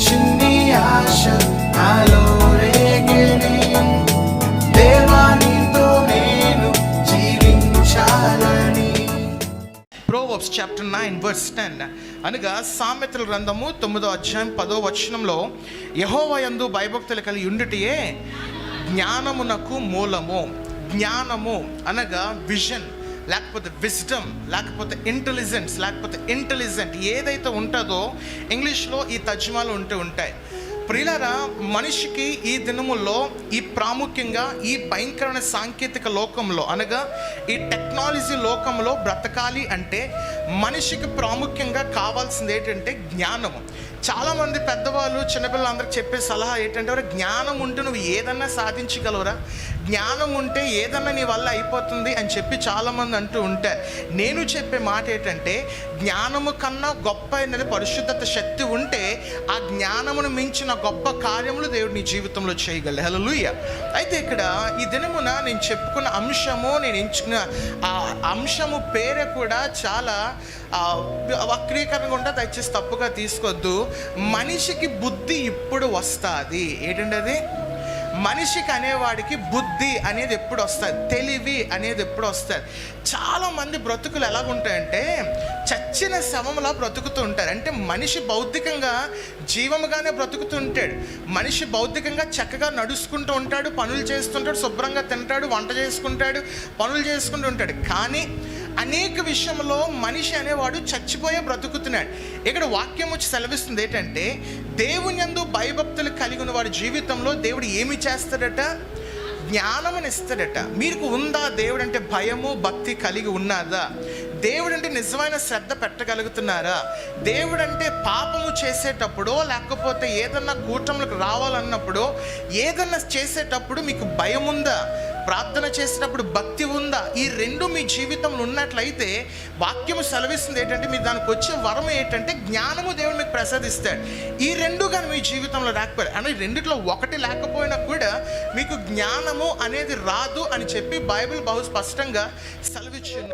చిన్ని ఆశ నాలో రేగెనే, దేవా నీతో నేను జీవించాలని. Proverbs chapter 9 verse 10 అనగా సామెతల గ్రంథము 9వ అధ్యాయం 10వ వచనంలో, యెహోవా యందు భయభక్తులు కలిగి ఉండుటయే జ్ఞానమునకు మూలము. జ్ఞానము అనగా విజన్, లేకపోతే విజ్డమ్, లేకపోతే ఇంటెలిజెంట్ ఏదైతే ఉంటుందో ఇంగ్లీష్లో ఈ తర్జుమాలు ఉంటాయి. ప్రియులారా, మనిషికి ఈ దినముల్లో ఈ ప్రాముఖ్యంగా ఈ భయంకరమైన సాంకేతిక లోకంలో అనగా ఈ టెక్నాలజీ లోకంలో బ్రతకాలి అంటే మనిషికి ప్రాముఖ్యంగా కావాల్సింది ఏంటంటే జ్ఞానము. చాలామంది పెద్దవాళ్ళు చిన్నపిల్లలందరికీ చెప్పే సలహా ఏంటంటే, జ్ఞానం ఉంటే నువ్వు ఏదన్నా సాధించగలవురా, జ్ఞానం ఉంటే ఏదన్నా నీ వల్ల అయిపోతుంది అని చెప్పి చాలామంది అంటూ ఉంటారు. నేను చెప్పే మాట ఏంటంటే, జ్ఞానము కన్నా గొప్ప అయినది పరిశుద్ధత శక్తి ఉంటే ఆ జ్ఞానమును మించిన గొప్ప కార్యములు దేవుడు నీ జీవితంలో చేయగలరు. హల్లెలూయా. అయితే ఇక్కడ ఈ దినమున నేను చెప్పుకున్న అంశము, నేను ఎంచుకున్న ఆ అంశము పేరే కూడా చాలా వక్రీకరణగా ఉంటే దయచేసి తప్పుగా తీసుకోవద్దు. మనిషికి బుద్ధి ఇప్పుడు వస్తుంది. ఏంటంటే అది మనిషికి అనేవాడికి బుద్ధి అనేది ఎప్పుడు వస్తుంది, తెలివి అనేది ఎప్పుడు వస్తుంది. చాలామంది బ్రతుకులు ఎలాగుంటాయంటే చచ్చిన శవంలా బ్రతుకుతూ ఉంటారు. అంటే మనిషి భౌతికంగా జీవముగానే బ్రతుకుతూ ఉంటాడు. మనిషి భౌతికంగా చక్కగా నడుచుకుంటూ ఉంటాడు, పనులు చేస్తుంటాడు, శుభ్రంగా తింటాడు, వంట చేసుకుంటాడు, పనులు చేసుకుంటూ ఉంటాడు. కానీ అనేక విషయంలో మనిషి అనేవాడు చచ్చిపోయే బ్రతుకుతున్నాడు. ఇక్కడ వాక్యం వచ్చి సెలవిస్తుంది ఏంటంటే, దేవుని యందు భయభక్తులు కలిగిన వాడి జీవితంలో దేవుడు ఏమి చేస్తాడట? జ్ఞానముని ఇస్తాడట. మీకు ఉందా దేవుడు అంటే భయము భక్తి కలిగి ఉన్నదా? దేవుడు అంటే నిజమైన శ్రద్ధ పెట్టగలుగుతున్నారా? దేవుడు అంటే పాపము చేసేటప్పుడు, లేకపోతే ఏదన్నా కూటములకు రావాలన్నప్పుడు, ఏదన్నా చేసేటప్పుడు మీకు భయం ఉందా? ప్రార్థన చేసేటప్పుడు భక్తి ఉందా? ఈ రెండు మీ జీవితంలో ఉన్నట్లయితే వాక్యము సెలవిస్తుంది ఏంటంటే, మీరు దానికి వచ్చే వరం ఏంటంటే జ్ఞానము దేవుడు మీకు ప్రసాదిస్తాడు. ఈ రెండు కానీ మీ జీవితంలో లేకపోయాడు అంటే రెండిట్లో ఒకటి లేకపోయినా కూడా మీకు జ్ఞానము అనేది రాదు అని చెప్పి బైబిల్ బహు స్పష్టంగా సెలవిచ్చింది.